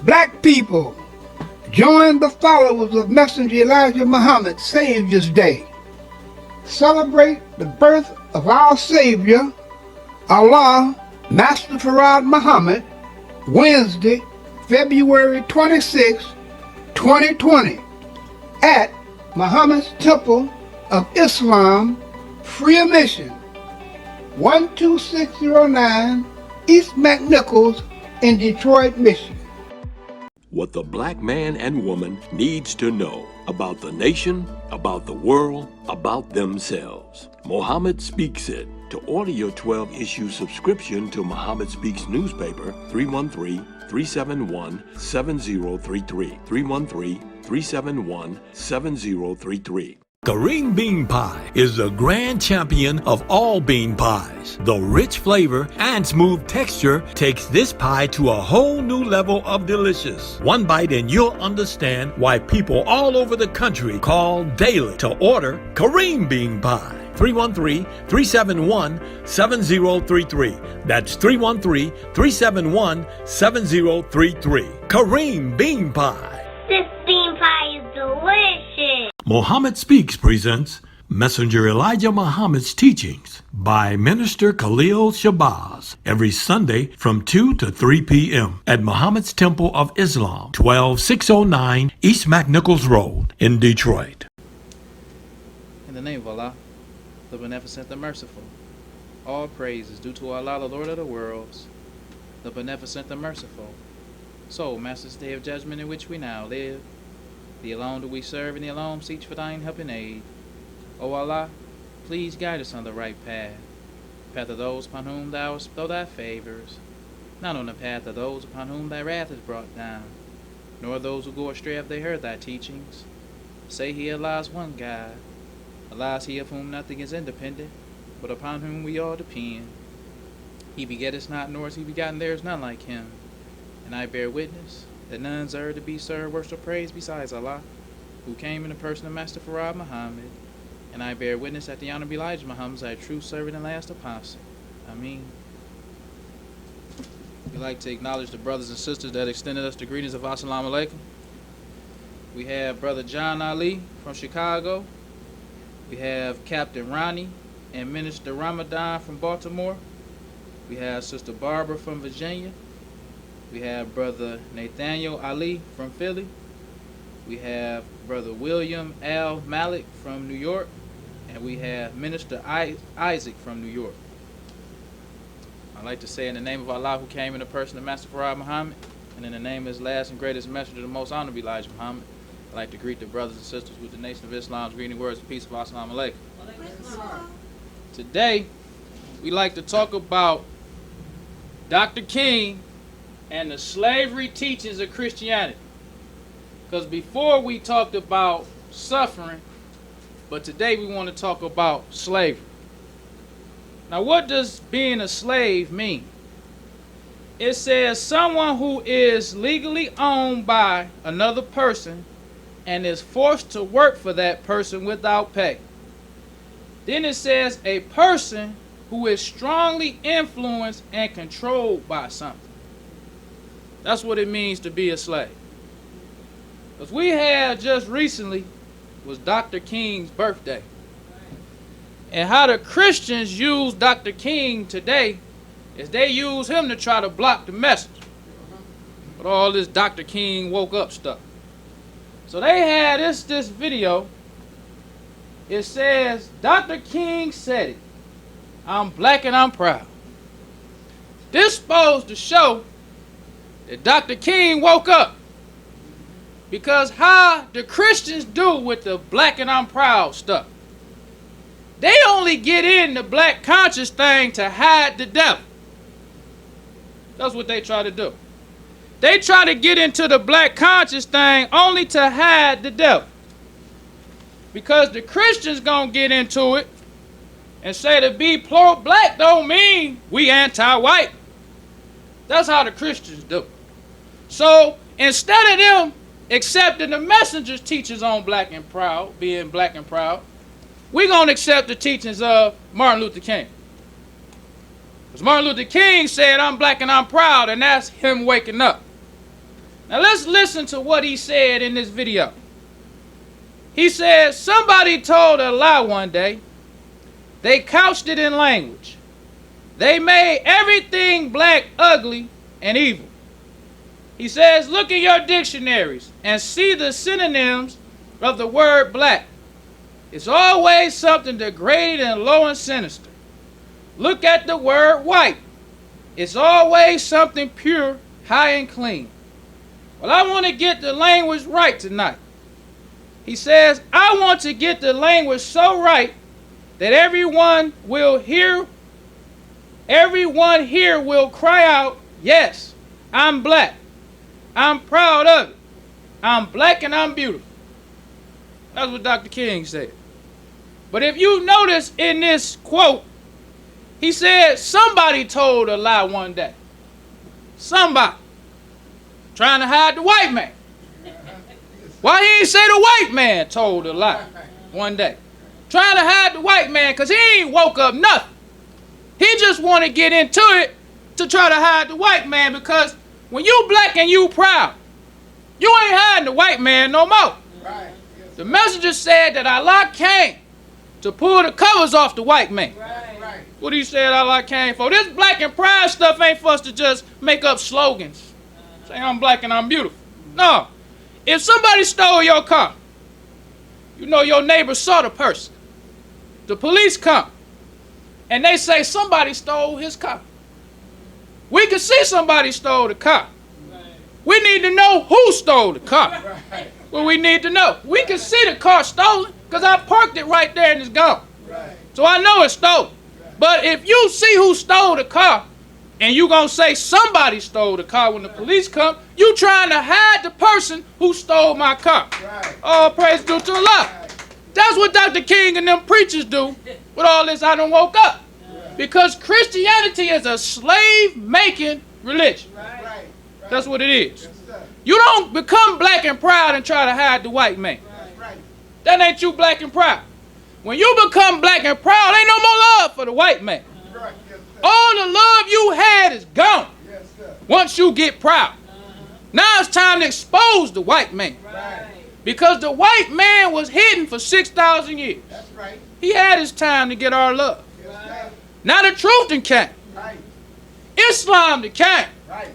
Black people, join the followers of Messenger Elijah Muhammad's Savior's Day. Celebrate the birth of our Savior, Allah, Master Farad Muhammad, Wednesday, February 26, 2020, at Muhammad's Temple of Islam, free admission, 12609 East McNichols in Detroit, Michigan. What the black man and woman needs to know about the nation, about the world, about themselves. Muhammad Speaks It. To order your 12-issue subscription to Muhammad Speaks newspaper, 313-371-7033. 313-371-7033. Kareem Bean Pie is the grand champion of all bean pies. The rich flavor and smooth texture takes this pie to a whole new level of delicious. One bite and you'll understand why people all over the country call daily to order Kareem Bean Pie. 313-371-7033. That's 313-371-7033. Kareem Bean Pie. This bean pie is delicious. Muhammad Speaks presents Messenger Elijah Muhammad's Teachings by Minister Khalil Shabazz every Sunday from 2 to 3 p.m. at Muhammad's Temple of Islam, 12609 East McNichols Road in Detroit. In the name of Allah, the Beneficent, the Merciful. All praise is due to Allah, the Lord of the worlds, the Beneficent, the Merciful. So, Master's Day of Judgment in which we now live, Thee alone do we serve, and Thee alone seek for Thine help and aid. O Allah, please guide us on the right path, path of those upon whom Thou hast bestowed Thy favors, not on the path of those upon whom Thy wrath is brought down, nor those who go astray if they heard Thy teachings. Say He, Allah is one God. Allah is He of whom nothing is independent, but upon whom we all depend. He begetteth not, nor is He begotten, there is none like Him. And I bear witness that none deserve to be served, worship, or praise besides Allah, who came in the person of Master Farad Muhammad. And I bear witness that the Honorable Elijah Muhammad is Thy true servant and last apostle. Ameen. We'd like to acknowledge the brothers and sisters that extended us the greetings of Assalamu Alaikum. We have Brother John Ali from Chicago. We have Captain Ronnie and Minister Ramadan from Baltimore. We have Sister Barbara from Virginia. We have Brother Nathaniel Ali from Philly. We have Brother William Al Malik from New York. And we have Minister Isaac from New York. I'd like to say in the name of Allah, who came in the person of Master Farad Muhammad, and in the name of His last and greatest messenger, the most honorable Elijah Muhammad, I'd like to greet the brothers and sisters with the Nation of Islam's greeting words of peace of Assalamu Alaikum. Today, we like to talk about Dr. King and the slavery teachings of Christianity. Because before we talked about suffering, but today we want to talk about slavery. Now, what does being a slave mean? It says someone who is legally owned by another person and is forced to work for that person without pay. Then it says a person who is strongly influenced and controlled by something. That's what it means to be a slave. Because we had just recently was Dr. King's birthday. And how the Christians use Dr. King today is they use him to try to block the message. But all this Dr. King woke up stuff. So they had this video. It says, Dr. King said it. I'm black and I'm proud. This supposed to show that Dr. King woke up. Because how the Christians do with the black and I'm proud stuff. They only get in the black conscious thing to hide the devil. That's what they try to do. They try to get into the black conscious thing only to hide the devil. Because the Christians gonna get into it and say to be pro-black don't mean we anti-white. That's how the Christians do. So instead of them accepting the messenger's teachings on black and proud, being black and proud, we're going to accept the teachings of Martin Luther King. Because Martin Luther King said, I'm black and I'm proud, and that's him waking up. Now let's listen to what he said in this video. He said, somebody told a lie one day. They couched it in language. They made everything black ugly and evil. He says, look in your dictionaries and see the synonyms of the word black. It's always something degraded and low and sinister. Look at the word white. It's always something pure, high and clean. Well, I want to get the language right tonight. He says, I want to get the language so right that everyone here will cry out, yes, I'm black. I'm proud of it. I'm black and I'm beautiful. That's what Dr. King said. But if you notice in this quote, he said somebody told a lie one day. Somebody. Trying to hide the white man. Why he ain't say the white man told a lie one day? Trying to hide the white man because he ain't woke up nothing. He just want to get into it to try to hide the white man, because when you black and you proud, you ain't hiding the white man no more. Right. The messenger said that Allah came to pull the covers off the white man. Right. What he said Allah came for. This black and proud stuff ain't for us to just make up slogans. Say I'm black and I'm beautiful. No. If somebody stole your car, you know your neighbor saw the person. The police come and they say somebody stole his car. We can see somebody stole the car. We need to know who stole the car. Right. Well, we need to know. We can see the car stolen because I parked it right there and it's gone. Right. So I know it's stolen. But if you see who stole the car and you gonna say somebody stole the car when the police come, you trying to hide the person who stole my car. Right. All praise due to Allah. That's what Dr. King and them preachers do with all this I done woke up. Because Christianity is a slave-making religion. Right. That's what it is. Yes, sir. You don't become black and proud and try to hide the white man. Right. That ain't you black and proud. When you become black and proud, ain't no more love for the white man. Right. Yes, sir. All the love you had is gone Yes, sir. once you get proud. Now it's time to expose the white man. Right. Because the white man was hidden for 6,000 years. That's right. He had his time to get our love. Yes, sir. Now the truth done came. Right. Islam done came. Right.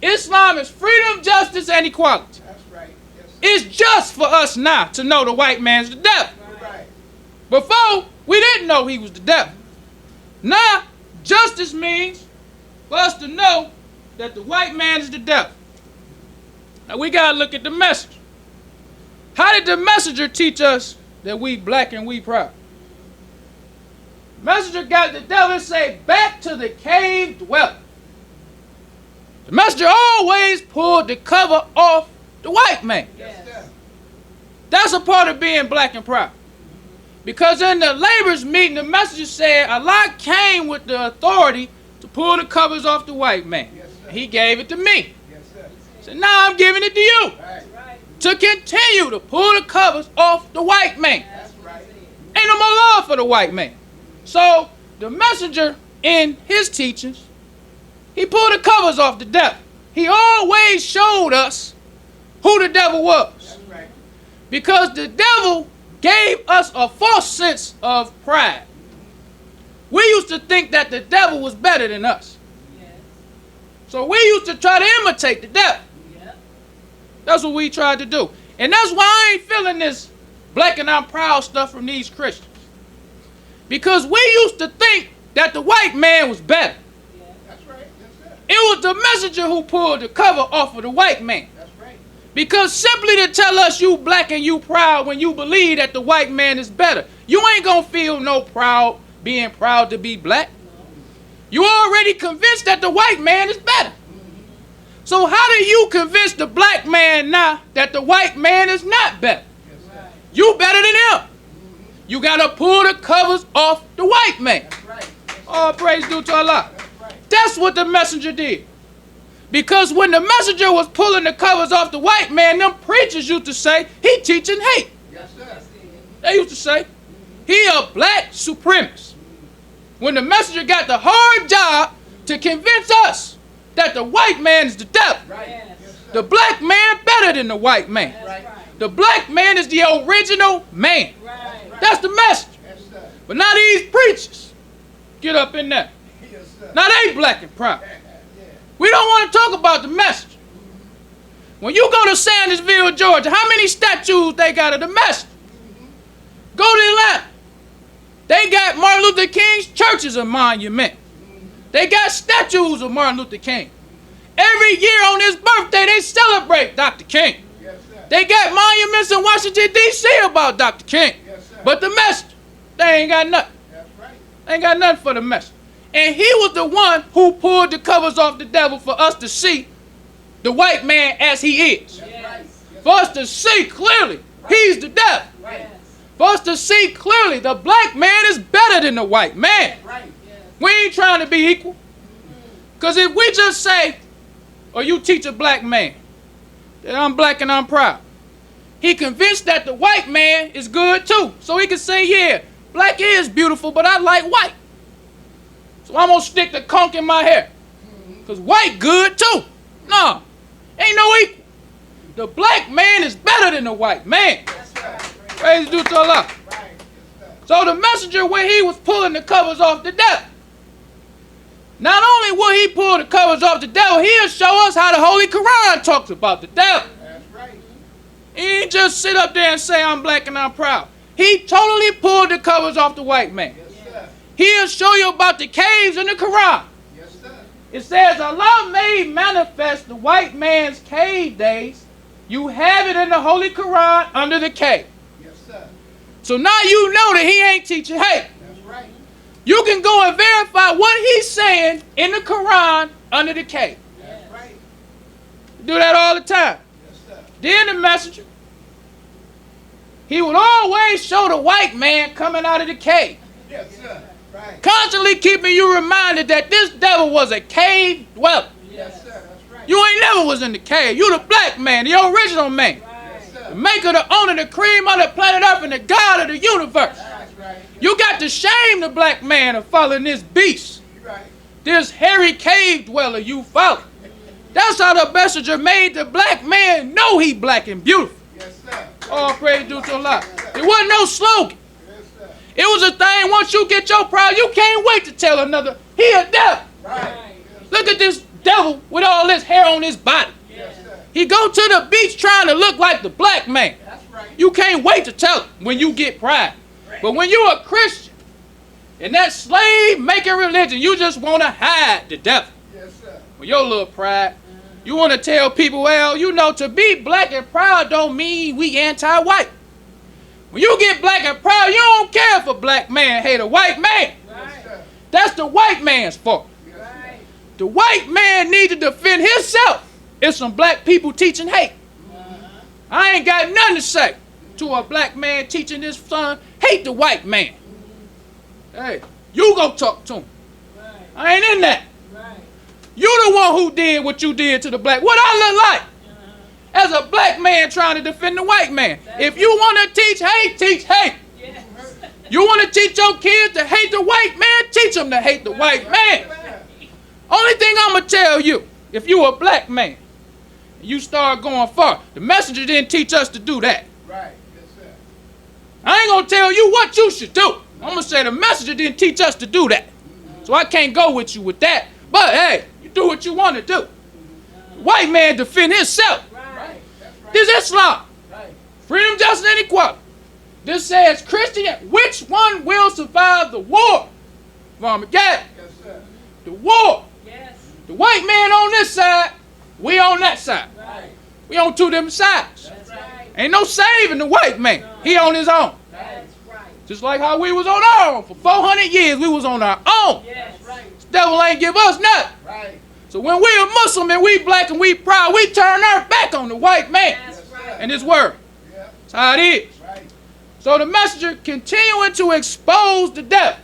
Islam is freedom, justice, and equality. That's right. Yes, sir. It's just for us now to know the white man's the devil. Right. Before, we didn't know he was the devil. Now, justice means for us to know that the white man is the devil. Now, we got to look at the message. How did the messenger teach us that we black and we proud? Messenger got the devil and say, back to the cave dweller. The messenger always pulled the cover off the white man. Yes, sir. That's a part of being black and proud. Because in the laborers meeting, the messenger said Allah came with the authority to pull the covers off the white man. Yes, sir. He gave it to me. Yes, sir. So now I'm giving it to you Right. to continue to pull the covers off the white man. That's right. Ain't no more love for the white man. So the messenger in his teachings, he pulled the covers off the devil. He always showed us who the devil was. That's right. Because the devil gave us a false sense of pride. We used to think that the devil was better than us. So we used to try to imitate the devil. That's what we tried to do. And that's why I ain't feeling this black and I'm proud stuff from these Christians. Because we used to think that the white man was better. That's right. Yes, sir. It was the messenger who pulled the cover off of the white man. That's right. Because simply to tell us you black and you proud when you believe that the white man is better, you ain't gonna feel no proud being proud to be black. You already convinced that the white man is better. So how do you convince the black man now that the white man is not better? Yes, sir. You better than him. You gotta pull the covers off the white man. That's right. Yes, sir. All praise due to Allah. That's right. That's what the messenger did. Because when the messenger was pulling the covers off the white man, them preachers used to say, he teaching hate. Yes, sir. They used to say, he a black supremacist. When the messenger got the hard job to convince us that the white man is the devil. Right. Yes, The black man better than the white man. The black man is the original man. That's the message. But now these preachers get up in there. Now they black and proud. We don't want to talk about the message. When you go to Sandersville, Georgia, how many statues they got of the message? Go to Atlanta. They got Martin Luther King's church as a monument. They got statues of Martin Luther King. Every year on his birthday, they celebrate Dr. King. They got monuments in Washington, D.C. about Dr. King. But the message, they ain't got nothing. They ain't got nothing for the message. And he was the one who pulled the covers off the devil for us to see the white man as he is. For us to see clearly he's the devil. For us to see clearly the black man is better than the white man. We ain't trying to be equal. Because if we just say, or you teach a black man that I'm black and I'm proud, he convinced that the white man is good too. So he can say, yeah, black is beautiful, but I like white. So I'm going to stick the conch in my hair. Because white good too. No, ain't no equal. The black man is better than the white man. Praise due to Allah. So the messenger, when he was pulling the covers off the devil, not only will he pull the covers off the devil, he'll show us how the Holy Quran talks about the devil. He ain't just sit up there and say, I'm black and I'm proud. He totally pulled the covers off the white man. He'll show you about the caves in the Quran. It says, Allah made manifest the white man's cave days. You have it in the Holy Quran under the cave. So now you know that he ain't teaching hate. You can go and verify what he's saying in the Quran under the cave. Do that all the time. Then the messenger, he would always show the white man coming out of the cave. Constantly keeping you reminded that this devil was a cave dweller. You ain't never was in the cave. You the black man, the original man. The maker, the owner, the cream of the planet Earth, and the God of the universe. You got to shame the black man of following this beast. This hairy cave dweller you follow. That's how the messenger made the black man know he black and beautiful. All praise due to Allah. It wasn't no slogan. It was a thing, once you get your pride, you can't wait to tell another, he a devil. Look at this devil with all this hair on his body. He go to the beach trying to look like the black man. You can't wait to tell him when you get pride. But when you're a Christian, in that slave-making religion, you just want to hide the devil. With your little pride, you want to tell people, well, you know, to be black and proud don't mean we anti-white. When you get black and proud, you don't care if a black man hate a white man. That's the white man's fault. The white man needs to defend himself if some black people teaching hate. I ain't got nothing to say to a black man teaching his son hate the white man. Hey, you go talk to him. I ain't in that. You the one who did what you did to the black. What I look like as a black man trying to defend the white man. If you want to teach hate, teach hate. You want to teach your kids to hate the white man, teach them to hate the white man. Only thing I'm going to tell you, if you a black man, you start going far, the messenger didn't teach us to do that. I ain't going to tell you what you should do. I'm going to say the messenger didn't teach us to do that. So I can't go with you with that. But hey, you do what you want to do. The white man defend himself. This is Islam. Freedom, justice, and equality. This says, Christian, which one will survive the war? Armageddon. The war. The white man on this side, we on that side. We on two different sides. Ain't no saving the white man. He on his own. Just like how we was on our own. For 400 years, we was on our own. This devil ain't give us nothing. So when we a Muslim and we black and we proud, we turn our back on the white man and his word. That's how it is. So the messenger continuing to expose the devil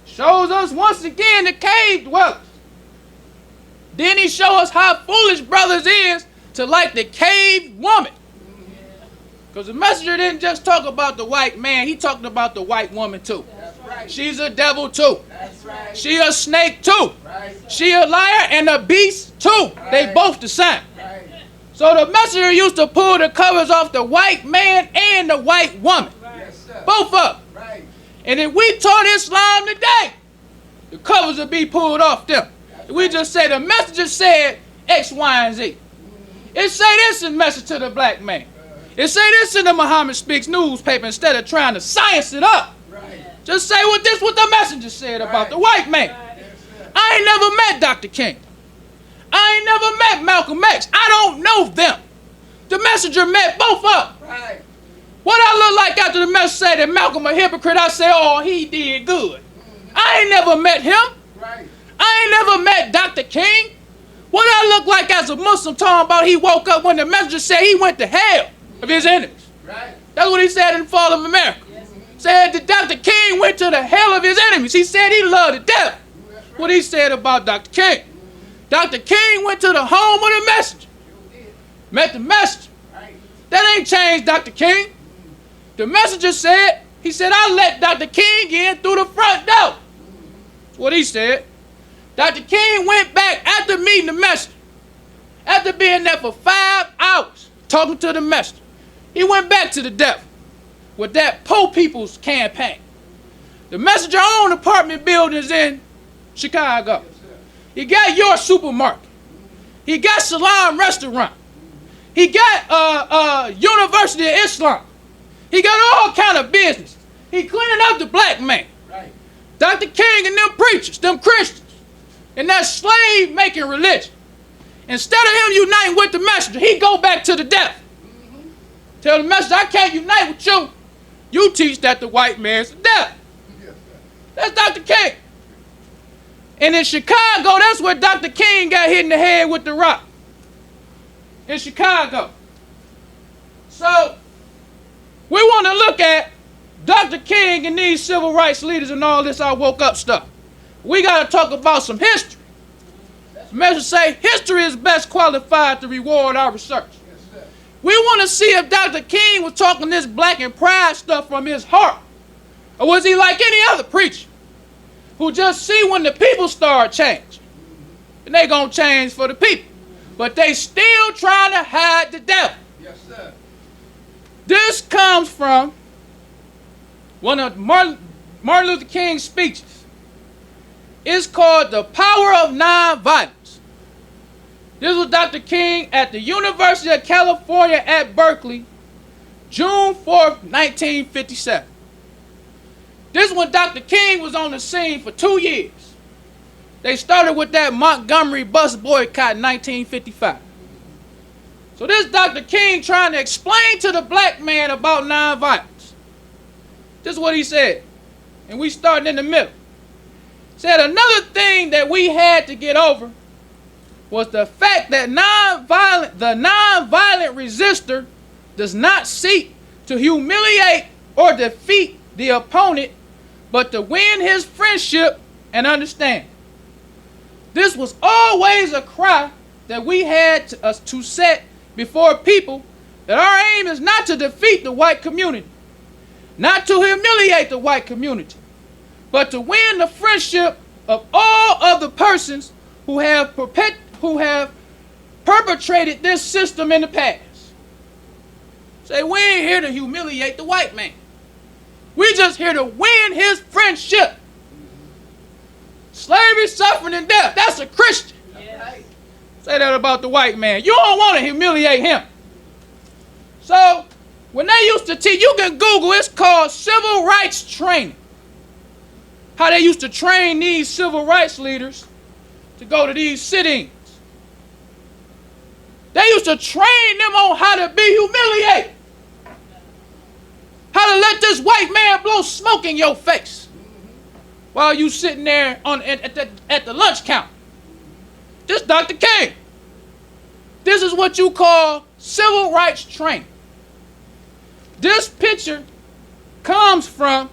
shows us once again the cave dwellers. Then he show us how foolish brothers is to like the cave woman. Because the messenger didn't just talk about the white man, he talked about the white woman too. She's a devil too. She a snake too. She a liar and a beast too. They both the same. So the messenger used to pull the covers off the white man and the white woman. Both of them. And if we taught Islam today, the covers would be pulled off them. We just say the messenger said X, Y, and Z. It say this in Message to the Black Man. It say this in the Muhammad Speaks newspaper instead of trying to science it up. Just say what the messenger said about the white man. I ain't never met Dr. King. I ain't never met Malcolm X. I don't know them. The messenger met both of them. What I look like after the messenger said that Malcolm a hypocrite, I say, oh, he did good. I ain't never met him. I ain't never met Dr. King. What I look like as a Muslim talking about he woke up when the messenger said he went to hell of his enemies. That's what he said in the Fall of America. Said that Dr. King went to the hell of his enemies. He said he loved the devil. What he said about Dr. King. Dr. King went to the home of the messenger. Met the messenger. That ain't changed Dr. King. The messenger said, he said, I let Dr. King in through the front door. That's what he said. Dr. King went back after meeting the messenger. After being there for 5 hours, talking to the messenger. He went back to the devil with that poor people's campaign. The messenger owned apartment buildings in Chicago. He got your supermarket. He got Salam restaurant. He got University of Islam. He got all kind of business. He cleaning up the black man. Dr. King and them preachers, them Christians, and that slave-making religion. Instead of him uniting with the messenger, he go back to the devil. Tell the messenger, I can't unite with you. You teach that the white man's the devil. That's Dr. King. And in Chicago, that's where Dr. King got hit in the head with the rock. In Chicago. So, we want to look at Dr. King and these civil rights leaders and all this I woke up stuff. We got to talk about some history. Measures say history is best qualified to reward our research. We want to see if Dr. King was talking this black and pride stuff from his heart. Or was he like any other preacher who just see when the people start changing? And they going to change for the people. But they still trying to hide the devil. Yes, sir. This comes from one of Martin Luther King's speeches. It's called The Power of Nonviolence. This was Dr. King at the University of California at Berkeley, June 4th, 1957. This is when Dr. King was on the scene for 2 years. They started with that Montgomery bus boycott in 1955. So this is Dr. King trying to explain to the black man about nonviolence. This is what he said. And we starting in the middle. Said another thing that we had to get over was the fact that the nonviolent resistor does not seek to humiliate or defeat the opponent, but to win his friendship and understanding. This was always a cry that we had to set before people, that our aim is not to defeat the white community, not to humiliate the white community, but to win the friendship of all other persons who have perpetrated this system in the past. Say, we ain't here to humiliate the white man. We just here to win his friendship. Slavery, suffering, and death. That's a Christian. Yes. Say that about the white man. You don't want to humiliate him. So, when they used to teach, you can Google, it's called civil rights training. How they used to train these civil rights leaders to go to these sit-ins. They used to train them on how to be humiliated. How to let this white man blow smoke in your face while you sitting there at the lunch counter. This is Dr. King. This is what you call civil rights training. This picture comes from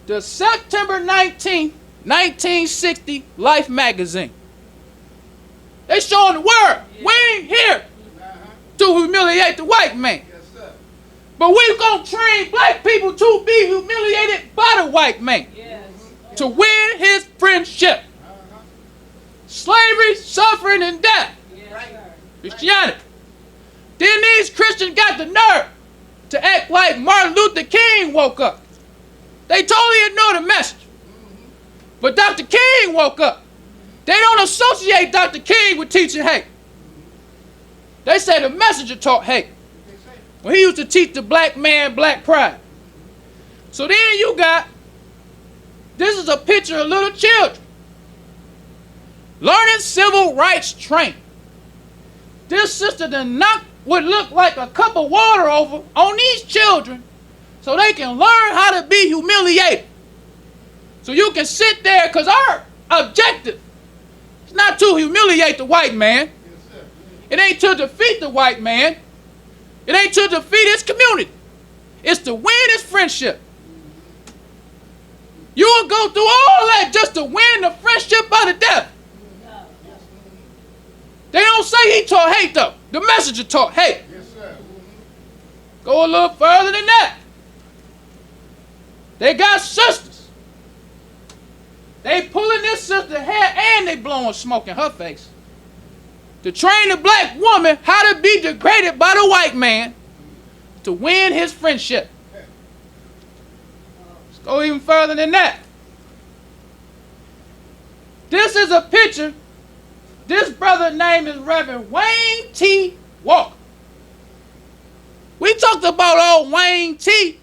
the September 19th, 1960 Life magazine. They showing the world, we ain't here to humiliate the white man. But we're going to train black people to be humiliated by the white man. To win his friendship. suffering and death. Christianity. Then these Christians got the nerve to act like Martin Luther King woke up. They totally ignore the message. But Dr. King woke up. They don't associate Dr. King with teaching hate. They say the messenger taught hate. When he used to teach the black man black pride. So then you got, this is a picture of little children learning civil rights training. This sister done knocked what looked like a cup of water over on these children so they can learn how to be humiliated. So you can sit there, because our objective is not to humiliate the white man. It ain't to defeat the white man. It ain't to defeat his community. It's to win his friendship. You will go through all that just to win the friendship of the devil. They don't say he taught hate though. The messenger taught hate. Go a little further than that. They got sisters. They pulling this sister's hair and they blowing smoke in her face to train the black woman how to be degraded by the white man to win his friendship. Let's go even further than that. This is a picture. This brother's name is Reverend Wayne T. Walker. We talked about old Wayne T.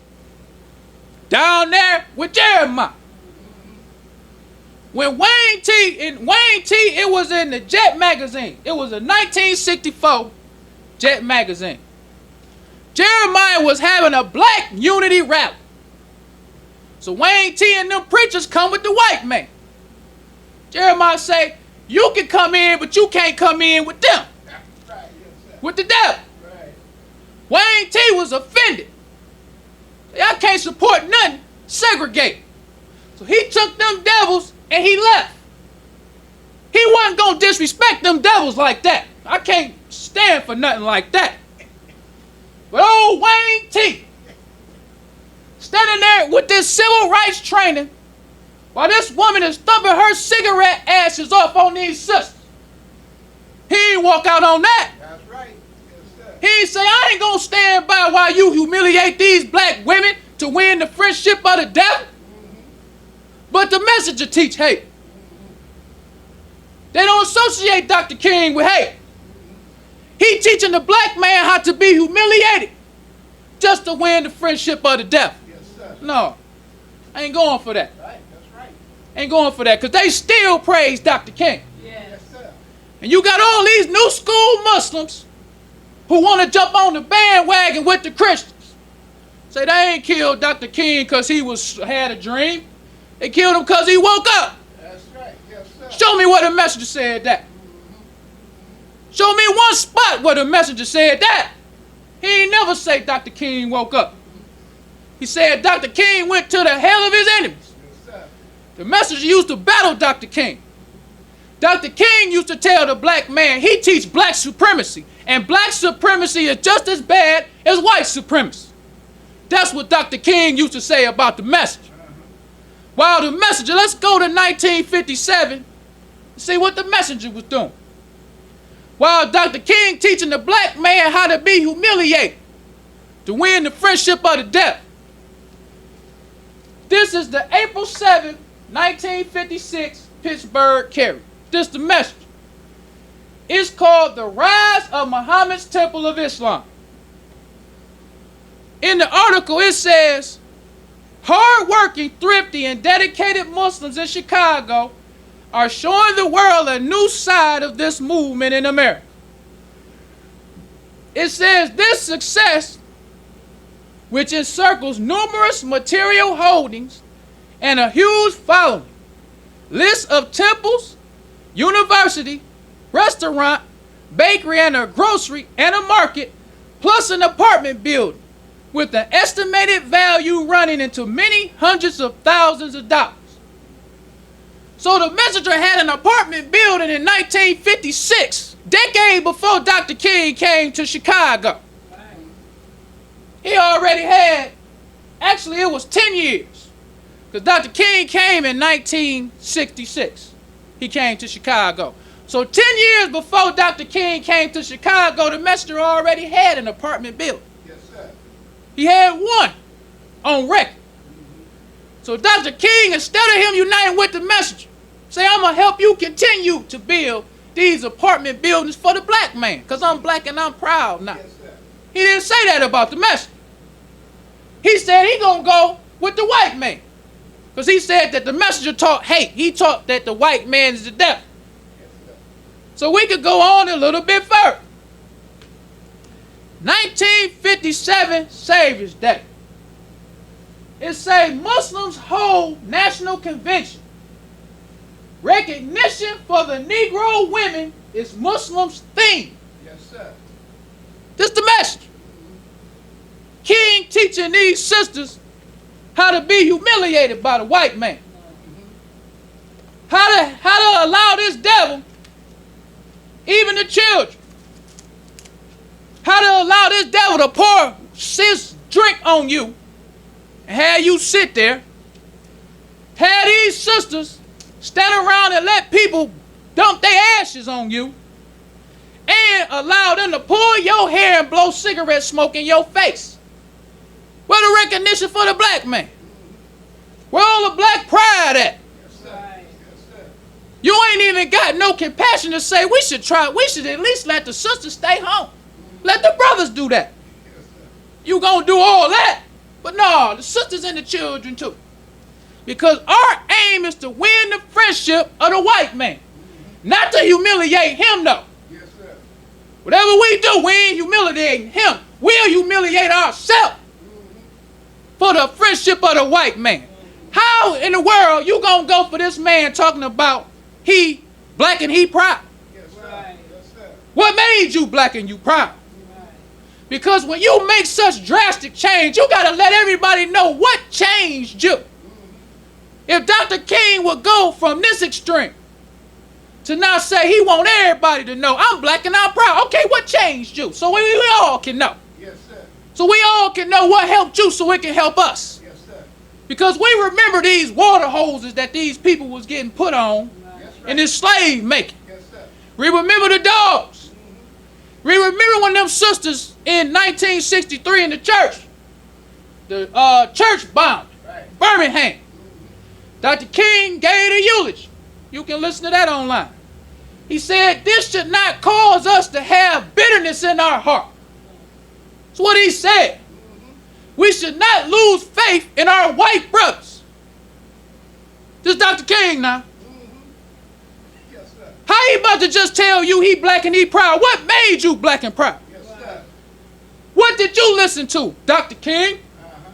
down there with Jeremiah. When Wayne T, it was in the Jet magazine. It was a 1964 Jet magazine. Jeremiah was having a black unity rally. So Wayne T and them preachers come with the white man. Jeremiah say, you can come in, but you can't come in with them. With the devil. Wayne T was offended. Y'all can't support nothing, segregate. So he took them devils and he left. He wasn't going to disrespect them devils like that. I can't stand for nothing like that. But old Wayne T, standing there with this civil rights training, while this woman is thumping her cigarette ashes off on these sisters. He ain't walk out on that. That's right. Yes, sir. He ain't say, I ain't going to stand by while you humiliate these black women to win the friendship of the devil. But the messenger teach hate. They don't associate Dr. King with hate. He teaching the black man how to be humiliated just to win the friendship of the devil. Yes, sir. No, I ain't going for that. Right. That's right. Ain't going for that, because they still praise Dr. King. Yes, sir. And you got all these new school Muslims who want to jump on the bandwagon with the Christians. Say they ain't killed Dr. King because he had a dream. They killed him because he woke up. That's right. Yes, sir. Show me where the messenger said that. Show me one spot where the messenger said that. He ain't never say Dr. King woke up. He said Dr. King went to the hell of his enemies. Yes, sir. The messenger used to battle Dr. King. Dr. King used to tell the black man he teach black supremacy. And black supremacy is just as bad as white supremacy. That's what Dr. King used to say about the messenger. While the messenger, let's go to 1957 and see what the messenger was doing. While Dr. King teaching the black man how to be humiliated to win the friendship of the devil. This is the April 7th, 1956 Pittsburgh Carrier. This is the messenger. It's called The Rise of Muhammad's Temple of Islam. In the article it says, hard-working, thrifty, and dedicated Muslims in Chicago are showing the world a new side of this movement in America. It says this success, which encircles numerous material holdings and a huge following, lists of temples, university, restaurant, bakery, and a grocery and a market, plus an apartment building, with an estimated value running into many hundreds of thousands of dollars. So the messenger had an apartment building in 1956, decade before Dr. King came to Chicago. He already had, actually it was 10 years, because Dr. King came in 1966. He came to Chicago. So 10 years before Dr. King came to Chicago, the messenger already had an apartment building. Yes, sir. He had one on record. So Dr. King, instead of him uniting with the messenger, say, I'm going to help you continue to build these apartment buildings for the black man, because I'm black and I'm proud now. Yes, sir. He didn't say that about the messenger. He said he going to go with the white man. Because he said that the messenger taught hate. He taught that the white man is the devil. Yes, sir. So we could go on a little bit further. 1957 Savior's Day. It say Muslims hold national convention. Recognition for the Negro women is Muslims' theme. Yes, sir. This the message. King teaching these sisters how to be humiliated by the white man. How to allow this devil, even the children, how to allow this devil to pour sis drink on you and have you sit there, have these sisters stand around and let people dump their ashes on you, and allow them to pull your hair and blow cigarette smoke in your face. Where the recognition for the black man? Where all the black pride at? Yes, sir. Yes, sir. You ain't even got no compassion to say we should at least let the sisters stay home. Let the brothers do that. Yes, sir. You gonna do all that. But no, the sisters and the children too. Because our aim is to win the friendship of the white man. Not to humiliate him though. Yes, sir. Whatever we do, we ain't humiliating him. We'll humiliate ourselves for the friendship of the white man. How in the world you gonna go for this man talking about he black and he proud? Yes, sir. Yes, sir. What made you black and you proud? Because when you make such drastic change, you gotta let everybody know what changed you. If Dr. King would go from this extreme to now say he want everybody to know I'm black and I'm proud, okay, what changed you? So we all can know. Yes, sir. So we all can know what helped you so it can help us. Yes, sir. Because we remember these water hoses that these people was getting put on That's right. in this slave making. Yes, sir. We remember the dogs. We remember when them sisters in 1963 in the church, the church bombed, Right. Birmingham. Dr. King gave a eulogy. You can listen to that online. He said, this should not cause us to have bitterness in our heart. That's what he said. We should not lose faith in our white brothers. This is Dr. King now. Yes, sir. How he about to just tell you he black and he proud? What made you black and proud? Yes, sir. What did you listen to, Dr. King? Uh-huh.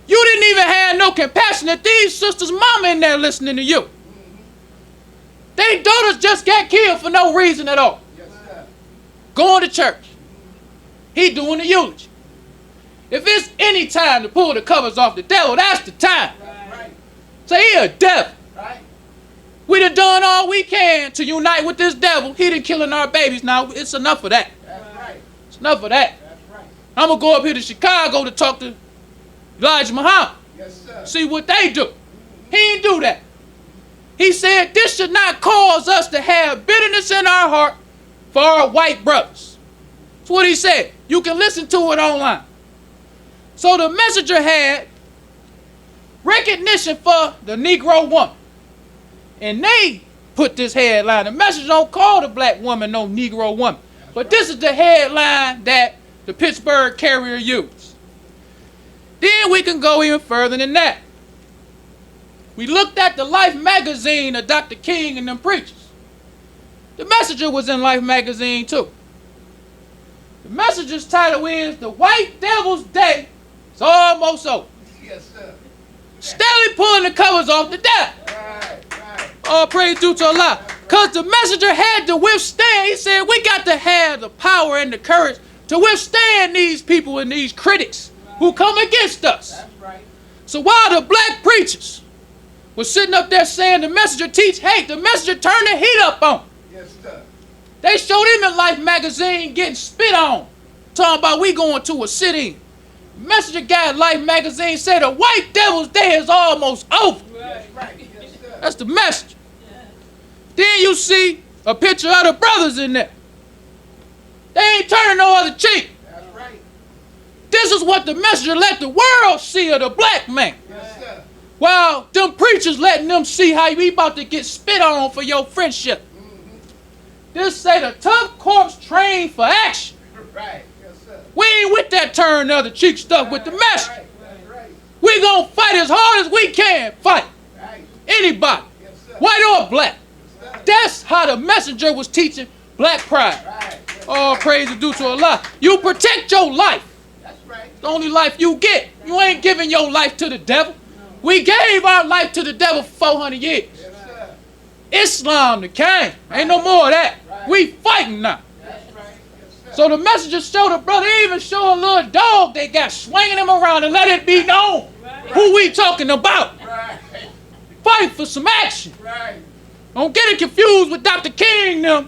You didn't even have no compassion that these sisters' mama in there listening to you. They daughters just got killed for no reason at all. Yes, sir. Going to church. He doing the eulogy. If it's any time to pull the covers off the devil, that's the time. That's right. Say he a devil. Right. We done done all we can to unite with this devil. He done killing our babies now. It's enough of that. That's right. It's enough of that. That's right. I'm going to go up here to Chicago to talk to Elijah Muhammad. Yes, sir. See what they do. He ain't do that. He said this should not cause us to have bitterness in our heart for our white brothers. That's what he said. You can listen to it online. So the messenger had recognition for the Negro woman. And they put this headline. The messenger don't call the black woman no Negro woman. But this is the headline that the Pittsburgh Carrier used. Then we can go even further than that. We looked at the Life magazine of Dr. King and them preachers. The Messenger was in Life magazine too. The Messenger's title is The White Devil's Day is Almost Over. Yes, sir. Steadily pulling the covers off the devil. Right. Right. All praise due to Allah. Because the Messenger had to withstand. He said we got to have the power and the courage to withstand these people and these critics who come against us. That's right. So while the black preachers was sitting up there saying the Messenger teach hate, the Messenger turned the heat up on him. Yes, sir. They showed him in Life magazine getting spit on, talking about we going to a sit-in. Messenger guy in Life magazine said the white devil's day is almost over. That's right. Yes, sir. That's the message. Then you see a picture of the brothers in there. They ain't turning no other cheek. That's right. This is what the messenger let the world see of the black man. Yes, sir. While them preachers letting them see how you about to get spit on for your friendship. This say the tough corpse trained for action. Right. Yes, sir. We ain't with that turn the other cheek stuff with the messenger. Right. That's right. We gonna fight as hard as we can fight. Right. Anybody, Yes, sir. white or black. Yes, sir. That's how the messenger was teaching black pride. Right. Yes, All praise is due to Allah. You protect your life. that's right. It's the only life you get. You ain't giving your life to the devil. We gave our life to the devil for 400 years. Yes, sir. Islam the king. Ain't no more of that. We fighting now. That's right. Yes, sir. So the messenger showed the brother, even show a little dog they got, swinging him around and let it be known who we talking about. Right. Fight for some action. Right. Don't get it confused with Dr. King them.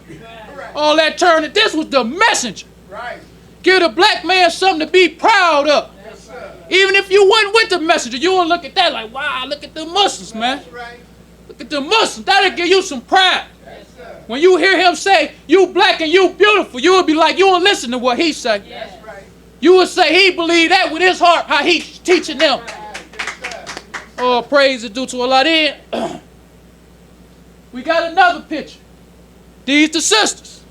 Right. All that turning. This was the messenger. Right. Give the black man something to be proud of. Yes, sir. Even if you wasn't with the messenger, you would look at that like, wow, look at the Muslims, man. That's right. Look at the Muslims. That'll give you some pride. Yes, sir. When you hear him say, you black and you beautiful, you would be like, you would listen to what he say. That's right. You would say he believed that with his heart, how he's teaching them. Right. Yes, sir. Oh, praise is due to Allah. Then we got another picture. These the sisters.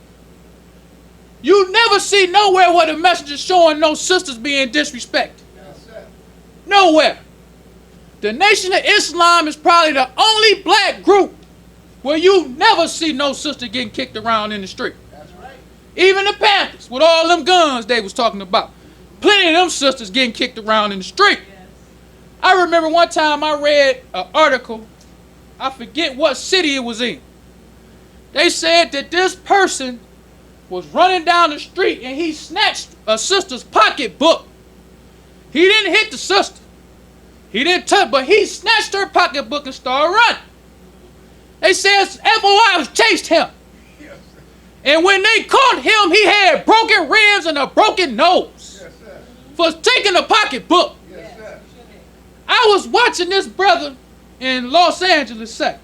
You never see nowhere where the messenger showing no sisters being disrespected. Yes, sir. Nowhere. The Nation of Islam is probably the only black group where you never see no sister getting kicked around in the street. That's right. Even the Panthers, with all them guns they was talking about. Plenty of them sisters getting kicked around in the street. I remember one time I read an article, I forget what city it was in. They said that this person was running down the street and he snatched a sister's pocketbook. He didn't hit the sister. He didn't touch, but he snatched her pocketbook and started running. They said FOIs chased him. Yes, sir. And when they caught him, he had broken ribs and a broken nose Yes, sir. for taking a pocketbook. Yes, sir. I was watching this brother in Los Angeles say.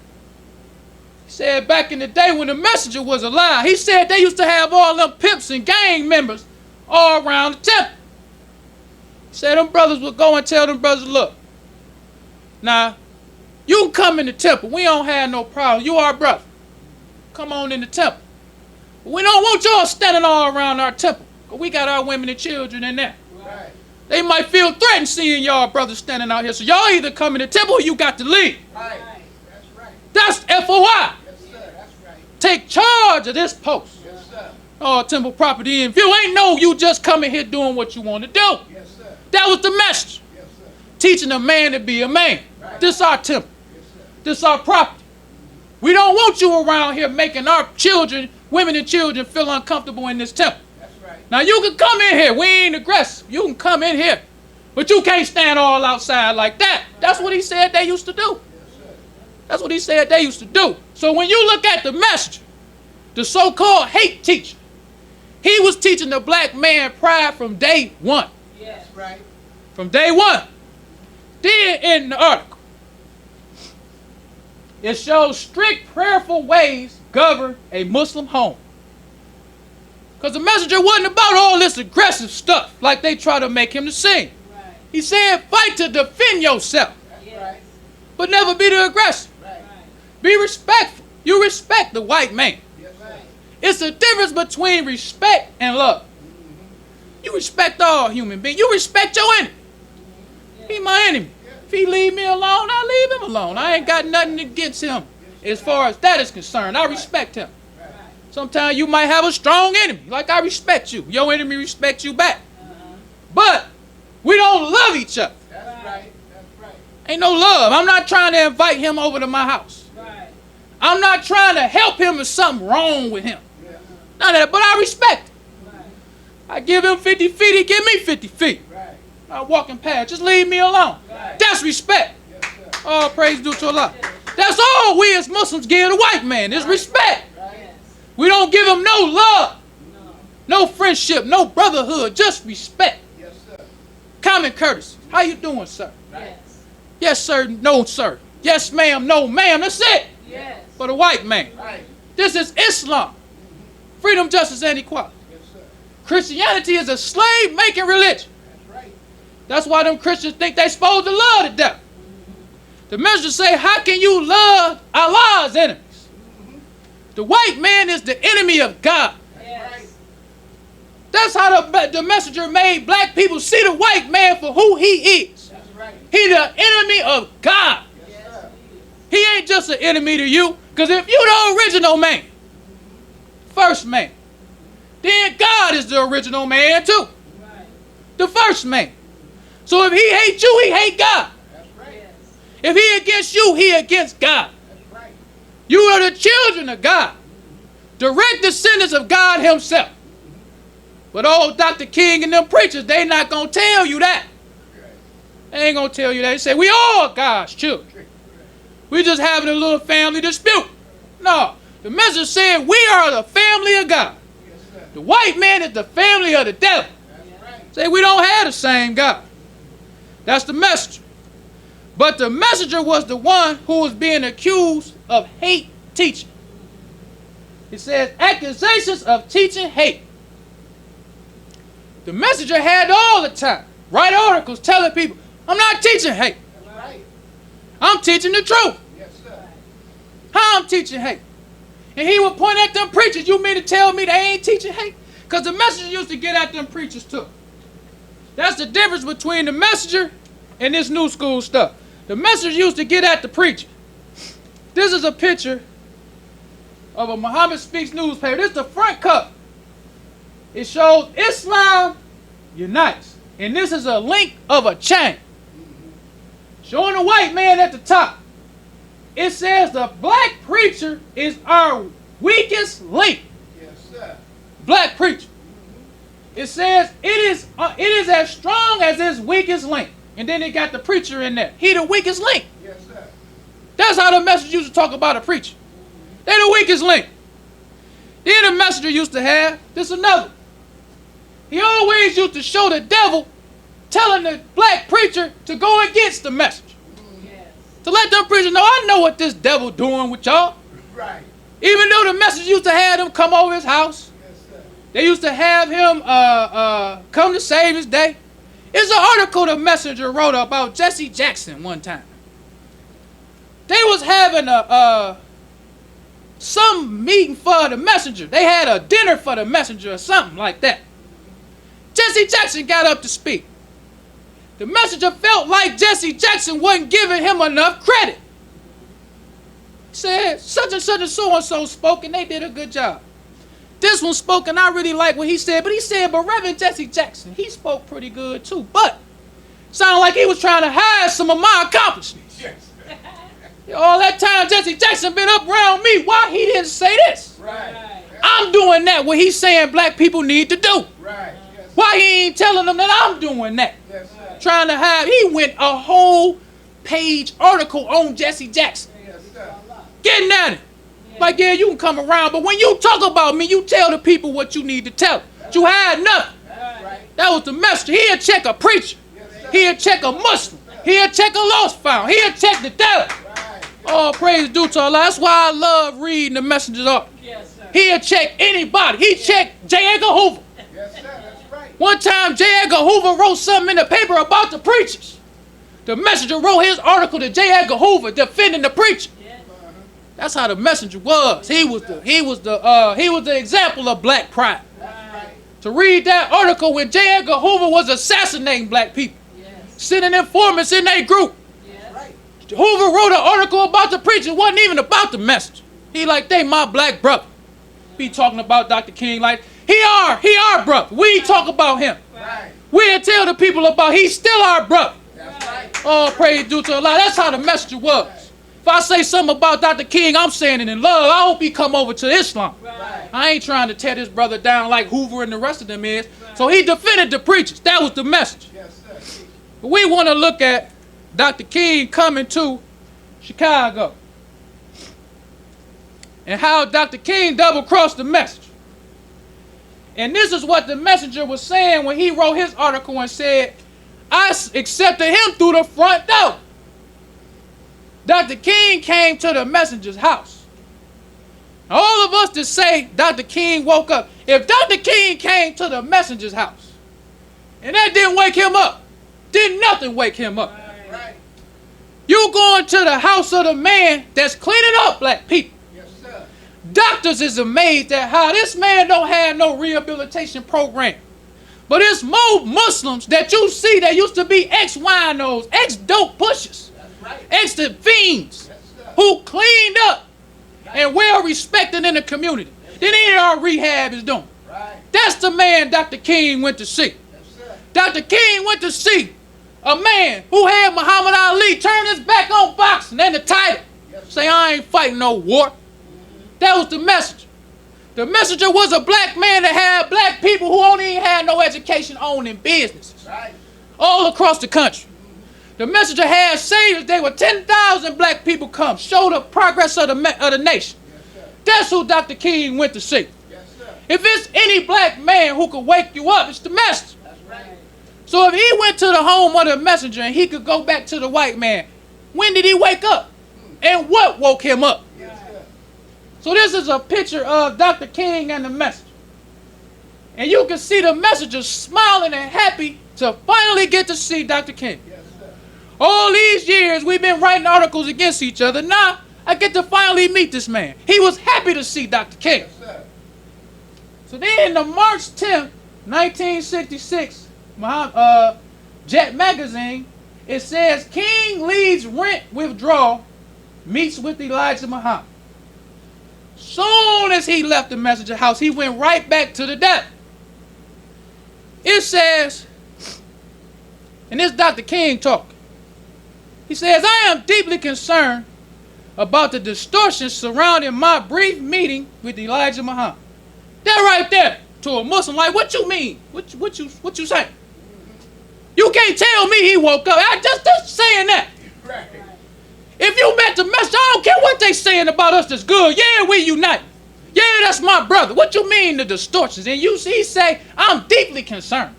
He said back in the day when the messenger was alive, he said they used to have all them pimps and gang members all around the temple. He said them brothers would go and tell them brothers, look, now, you can come in the temple. We don't have no problem. You our brother. Come on in the temple. But we don't want y'all standing all around our temple. Because we got our women and children in there. Right. They might feel threatened seeing y'all brothers standing out here. So y'all either come in the temple or you got to leave. Right. That's right. That's FOI. Yes, sir. That's right. Take charge of this post. Yes, sir. Oh, temple property in view. Ain't no you just coming here doing what you want to do. Yes, sir. That was the message. Yes, sir. Teaching a man to be a man. Right. This our temple. Yes, sir. This our property. We don't want you around here making our children, women and children, feel uncomfortable in this temple. That's right. Now you can come in here. We ain't aggressive. You can come in here. But you can't stand all outside like that. That's what he said they used to do. Yes, sir. That's what he said they used to do. So when you look at the messenger, the so-called hate teacher, he was teaching the black man pride from day one. That's right. From day one. Then in the article, it shows strict prayerful ways govern a Muslim home. Because the messenger wasn't about all this aggressive stuff like they try to make him to sing. Right. He said fight to defend yourself, That's right. but never be the aggressor. Right. Be respectful. You respect the white man. Yes, sir. It's the difference between respect and love. You respect all human beings. You respect your enemy. He my enemy. If he leave me alone, I leave him alone. I ain't got nothing against him as far as that is concerned. I respect him. Sometimes you might have a strong enemy, like I respect you. Your enemy respects you back. But we don't love each other. That's right. That's right. Ain't no love. I'm not trying to invite him over to my house. Right. I'm not trying to help him if something wrong with him. Yes. None of that, but I respect him. Right. I give him 50 feet, he give me 50 feet. Right. I'm walking past, just leave me alone. Right. That's respect. Yes, sir. All praise due to Allah. That's all we as Muslims give the white man is respect. Right. We don't give him no love, No. no friendship, no brotherhood, just respect. Yes, sir. Common courtesy. How you doing, sir? Yes. Yes, sir. No, sir. Yes, ma'am. No, ma'am. That's it Yes. for the white man. Right. This is Islam. Freedom, justice, and equality. Christianity is a slave-making religion. That's why them Christians think they supposed to love the devil. The message say, how can you love Allah's enemies? The white man is the enemy of God. That's how the messenger made black people see the white man for who he is. He the enemy of God. He ain't just an enemy to you. Because if you the original man, first man, then God is the original man too. The first man. So if he hates you, he hates God. If he against you, he against God. You are the children of God. Direct descendants of God himself. But old Dr. King and them preachers, they not going to tell you that. They ain't going to tell you that. They say, we all God's children. We just having a little family dispute. No. The message said, we are the family of God. The white man is the family of the devil. Say, we don't have the same God. That's the messenger. But the messenger was the one who was being accused of hate teaching. It says, accusations of teaching hate. The messenger had all the time. Write articles telling people, I'm not teaching hate. I'm teaching the truth. How I'm teaching hate? And he would point at them preachers. You mean to tell me they ain't teaching hate? Because the messenger used to get at them preachers too. That's the difference between the messenger and this new school stuff. The messenger used to get at the preacher. This is a picture of a Muhammad Speaks newspaper. This is the front cover. It shows Islam unites. And this is a link of a chain. Showing the white man at the top. It says the black preacher is our weakest link. Yes, sir. Black preacher. It says it is as strong as its weakest link. And then it got the preacher in there. He the weakest link. Yes, sir. That's how the messenger used to talk about a preacher. They the weakest link. Then the messenger used to have this another. He always used to show the devil telling the black preacher to go against the message. To let them preachers know, I know what this devil doing with y'all. Right. Even though the messenger used to have them come over his house. Yes, sir. They used to have him come to save his day. It's an article the messenger wrote about Jesse Jackson one time. They was having some meeting for the messenger. They had a dinner for the messenger or something like that. Jesse Jackson got up to speak. The messenger felt like Jesse Jackson wasn't giving him enough credit. He said, such and so-and-so spoke and they did a good job. This one spoke and I really like what he said, but he said, but Reverend Jesse Jackson, he spoke pretty good too, but sounded like he was trying to hide some of my accomplishments. Yes. All that time Jesse Jackson been up around me, why he didn't say this? Right. I'm doing that, what he's saying black people need to do. Right. Yes. Why he ain't telling them that I'm doing that? Yes, sir. Trying to hide. He went a whole page article on Jesse Jackson. Yes, sir. Getting at it. Like, yeah, you can come around, but when you talk about me, you tell the people what you need to tell. You had nothing. Right. That was the messenger. He'll check a preacher. He'll check a Muslim. He'll check a lost found. He'll check the devil. Right. All praise due to Allah. That's why I love reading the messenger's article. He'll check anybody. He checked J. Edgar Hoover. Yes, sir. That's right. One time, J. Edgar Hoover wrote something in the paper about the preachers. The messenger wrote his article to J. Edgar Hoover defending the preacher. That's how the messenger was. He was the example of black pride. To read that article when J. Edgar Hoover was assassinating black people, sending informants in their group. Hoover wrote an article about the preacher. It wasn't even about the messenger. He like, they my black brother. Be talking about Dr. King like, he our brother. We talk about him. Right. We'll tell the people about he's still our brother. That's right. All praise due to Allah. That's how the messenger was. If I say something about Dr. King, I'm saying it in love. I hope he come over to Islam. Right. I ain't trying to tear this brother down like Hoover and the rest of them is. So he defended the preachers. That was the message. Yes, sir. But we want to look at Dr. King coming to Chicago and how Dr. King double-crossed the message. And this is what the messenger was saying when he wrote his article and said, I accepted him through the front door. Dr. King came to the messenger's house. All of doctors say Dr. King woke up. If Dr. King came to the messenger's house and that didn't wake him up, did nothing wake him up. Right. You going to the house of the man that's cleaning up black people. Yes, sir. Doctors is amazed at how this man don't have no rehabilitation program. But it's more Muslims that you see that used to be ex-winos, ex-dope pushers, Right. ex-fiends, Yes, sir. who cleaned up and well respected in the community than any of our rehab is doing. Right. That's the man Dr. King went to see. Yes, sir. Dr. King went to see a man who had Muhammad Ali turn his back on boxing and the title. Yes, sir. Say, I ain't fighting no war. That was the messenger. The messenger was a black man that had black people who only had no education owning businesses Right. all across the country. The messenger had saviors. They were 10,000 black people come, show the progress of the nation. Yes, sir. That's who Dr. King went to see. Yes, sir. If it's any black man who could wake you up, it's the messenger. That's right. So if he went to the home of the messenger and he could go back to the white man, when did he wake up? And what woke him up? Yes, sir. So this is a picture of Dr. King and the messenger. And you can see the messenger smiling and happy to finally get to see Dr. King. Yes, sir. All these years we've been writing articles against each other. Now I get to finally meet this man. He was happy to see Dr. King. Yes, sir. So then on March 10th, 1966, Jet Magazine, it says King leads rent withdrawal, meets with Elijah Muhammad. Soon as he left the messenger house, he went right back to the devil. It says, and this Dr. King talking, he says, I am deeply concerned about the distortions surrounding my brief meeting with Elijah Muhammad. That right there, to a Muslim, like, what you mean? What you saying? You can't tell me he woke up. I just saying that. Right. If you met the messenger, I don't care what they saying about us that's good. Yeah, we unite. Yeah, that's my brother. What you mean the distortions? And you see, he say, I'm deeply concerned.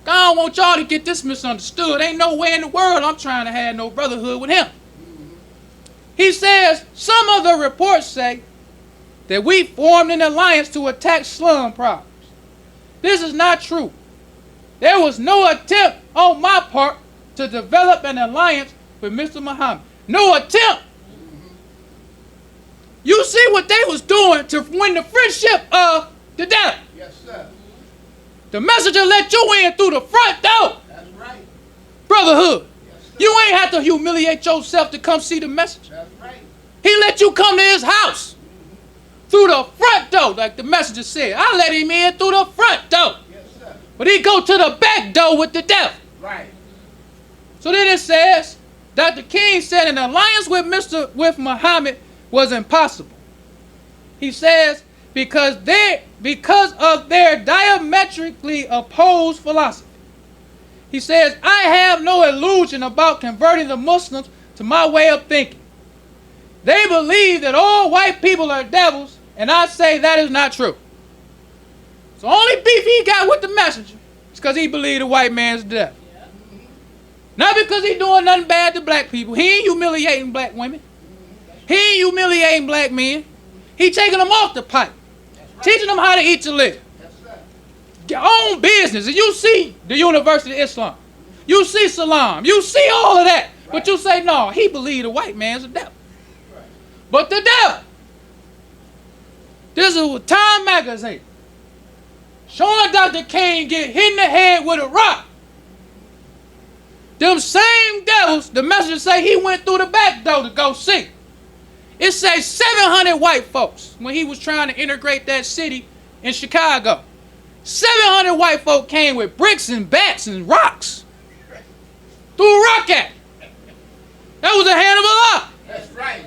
I don't want y'all to get this misunderstood. Ain't no way in the world I'm trying to have no brotherhood with him. He says, some of the reports say that we formed an alliance to attack slum problems. This is not true. There was no attempt on my part to develop an alliance with Mr. Muhammad. No attempt. You see what they was doing to win the friendship of the devil. Yes, sir. The messenger let you in through the front door. That's right. Brotherhood. Yes, sir. You ain't have to humiliate yourself to come see the messenger. That's right. He let you come to his house through the front door, like the messenger said. I let him in through the front door. Yes, sir. But he go to the back door with the devil. Right. So then it says, Dr. King said an alliance with Muhammad was impossible. He says, because of their diametrically opposed philosophy. He says, I have no illusion about converting the Muslims to my way of thinking. They believe that all white people are devils, and I say that is not true. So only beef he got with the messenger is because he believed the white man's the devil. Not because he doing nothing bad to black people. He ain't humiliating black women. He ain't humiliating black men. He taking them off the pipe. Teaching them how to eat to live. Yes, sir. Your own business. And you see the University of Islam. You see Salam. You see all of that. Right. But you say, no, he believed the white man's the devil. Right. But the devil. This is Time Magazine. Showing Dr. King get hit in the head with a rock. Them same devils, the messenger say he went through the back door to go see. It says 700 white folks when he was trying to integrate that city in Chicago. 700 white folk came with bricks and bats and rocks. Threw a rock at him. That was the hand of Allah. That's right.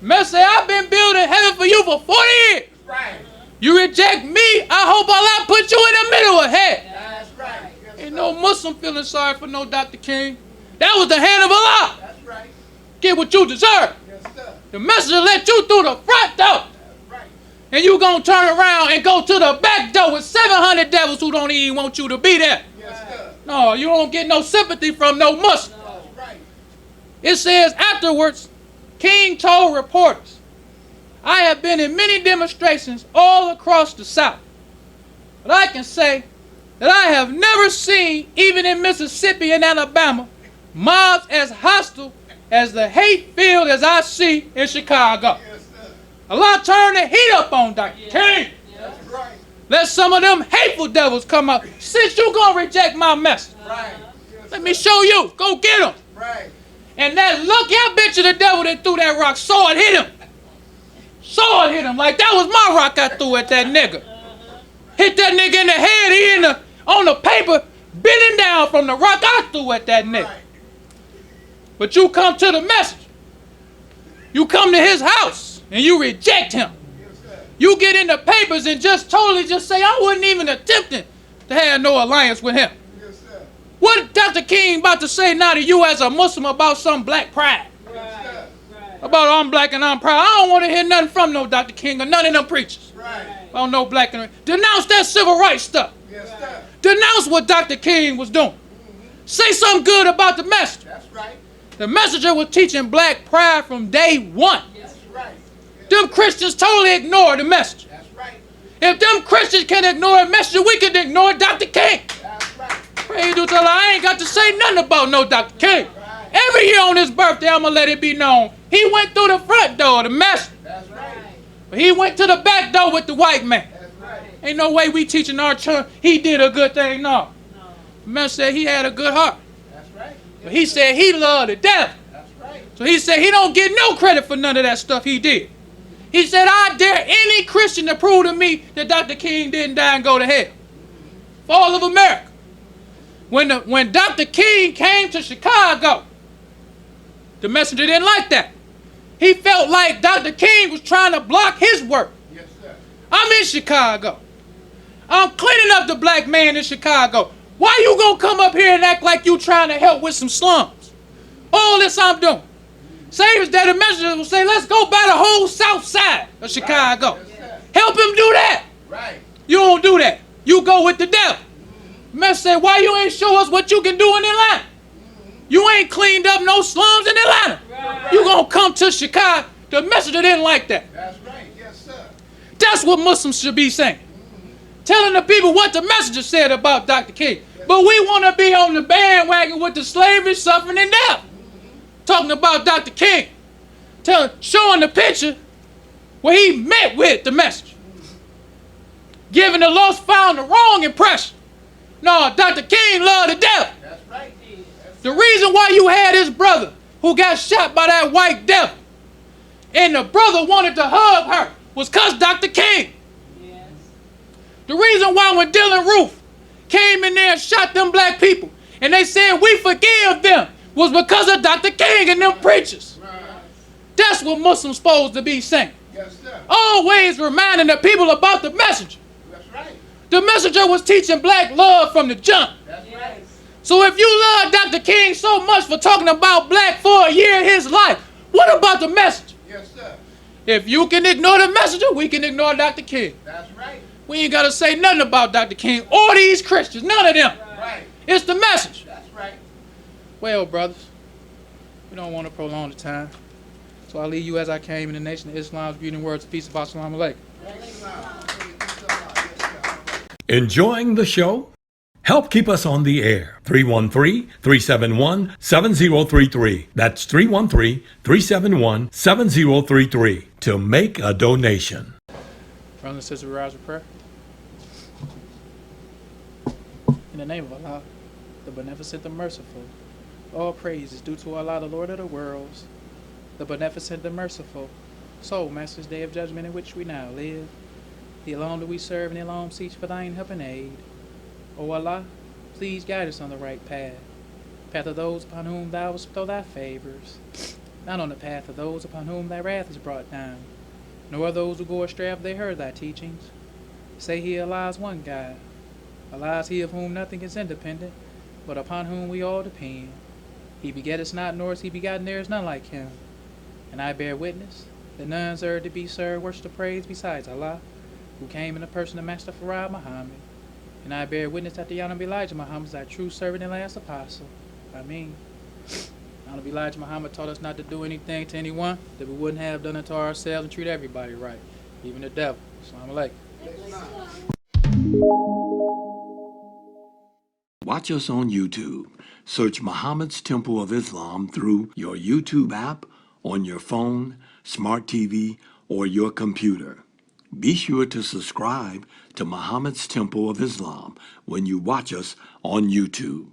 Messenger say, I've been building heaven for you for 40 years. Right. You reject me, I hope Allah put you in the middle of hell. That's right. Yes, Ain't sir. no Muslim feeling sorry for no Dr. King. That was the hand of Allah. That's right. Get what you deserve. Yes, sir. The messenger let you through the front door. That's right. And you gonna turn around and go to the back door with 700 devils who don't even want you to be there. Yes, sir. No, you don't get no sympathy from no Muslim. That's right. It says afterwards, King told reporters, I have been in many demonstrations all across the South. But I can say that I have never seen, even in Mississippi and Alabama, mobs as hostile as the hate filled as I see in Chicago. Allah turn the heat up on Dr. King. Let some of them hateful devils come out. Since you gonna reject my message, let me show you. Go get them. And that lucky, I bet you the devil that threw that rock saw it hit him. Saw it hit him like that was my rock I threw at that nigga. Hit that nigga in the head. He on the paper, bending down from the rock I threw at that nigga. But you come to the message. You come to his house and you reject him. You get in the papers and just totally just say, I wasn't even attempting to have no alliance with him. What Dr. King about to say now to you as a Muslim about some black pride? About I'm black and I'm proud. I don't want to hear nothing from no Dr. King or none of them preachers. About no black and denounce that civil rights stuff. Denounce what Dr. King was doing. Say something good about the messenger. The messenger was teaching black pride from day one. Them Christians totally ignore the message. If them Christians can ignore a messenger, we can ignore Dr. King. Praise to Allah, I ain't got to say nothing about no Dr. King. Every year on his birthday, I'm going to let it be known. He went through the front door, the messenger. But he went to the back door with the white man. Ain't no way we teaching our church he did a good thing, no. The messenger said he had a good heart. But he said he loved the devil. So he said he don't get no credit for none of that stuff he did. He said, I dare any Christian to prove to me that Dr. King didn't die and go to hell. For all of America. When Dr. King came to Chicago, the messenger didn't like that. He felt like Dr. King was trying to block his work. I'm in Chicago. I'm cleaning up the black man in Chicago. Why you gonna come up here and act like you trying to help with some slums? All this I'm doing. Same that the messenger will say, let's go by the whole south side of Chicago. Help him do that. You don't do that. You go with the devil. The messenger said, why you ain't show us what you can do in Atlanta? You ain't cleaned up no slums in Atlanta. You gonna come to Chicago. The messenger didn't like that. That's what Muslims should be saying. Telling the people what the messenger said about Dr. King. But we want to be on the bandwagon with the slavery, suffering, and death. Talking about Dr. King. Showing the picture where he met with the messenger. Giving the lost found the wrong impression. No, Dr. King loved the devil. The reason why you had his brother who got shot by that white devil and the brother wanted to hug her was because Dr. King. The reason why when Dylan Roof came in there and shot them black people and they said we forgive them was because of Dr. King and them preachers. That's what Muslims supposed to be saying. Always reminding the people about the messenger. The messenger was teaching black love from the jump. So if you love Dr. King so much for talking about black for a year in his life, what about the messenger? If you can ignore the messenger, we can ignore Dr. King. We ain't got to say nothing about Dr. King or these Christians. None of them. It's the message. Well, brothers, we don't want to prolong the time. So I'll leave you as I came in the nation of Islam's greeting words of peace. Assalamu alaikum. Enjoying the show? Help keep us on the air. 313-371-7033. That's 313-371-7033 to make a donation. Brothers and sisters, we rise for prayer. In the name of Allah, the beneficent, the merciful, all praise is due to Allah, the Lord of the worlds, the beneficent, the merciful, so Master's day of judgment in which we now live. The alone do we serve, and the alone seek for thine help and aid. O Allah, please guide us on the right path of those upon whom thou bestow thy favors, not on the path of those upon whom thy wrath is brought down, nor those who go astray after they heard thy teachings. Say he, Allah is one God. Allah is he of whom nothing is independent, but upon whom we all depend. He begetteth not, nor is he begotten, there is none like him. And I bear witness that none deserve to be served, worship to praise besides Allah, who came in the person of Master Farad Muhammad. And I bear witness that the Honorable Elijah Muhammad is thy true servant and last apostle. Ameen. Honorable Elijah Muhammad taught us not to do anything to anyone that we wouldn't have done it to ourselves, and treat everybody right, even the devil. Assalamu alaikum. Watch us on YouTube. Search Muhammad's Temple of Islam through your YouTube app, on your phone, smart TV, or your computer. Be sure to subscribe to Muhammad's Temple of Islam when you watch us on YouTube.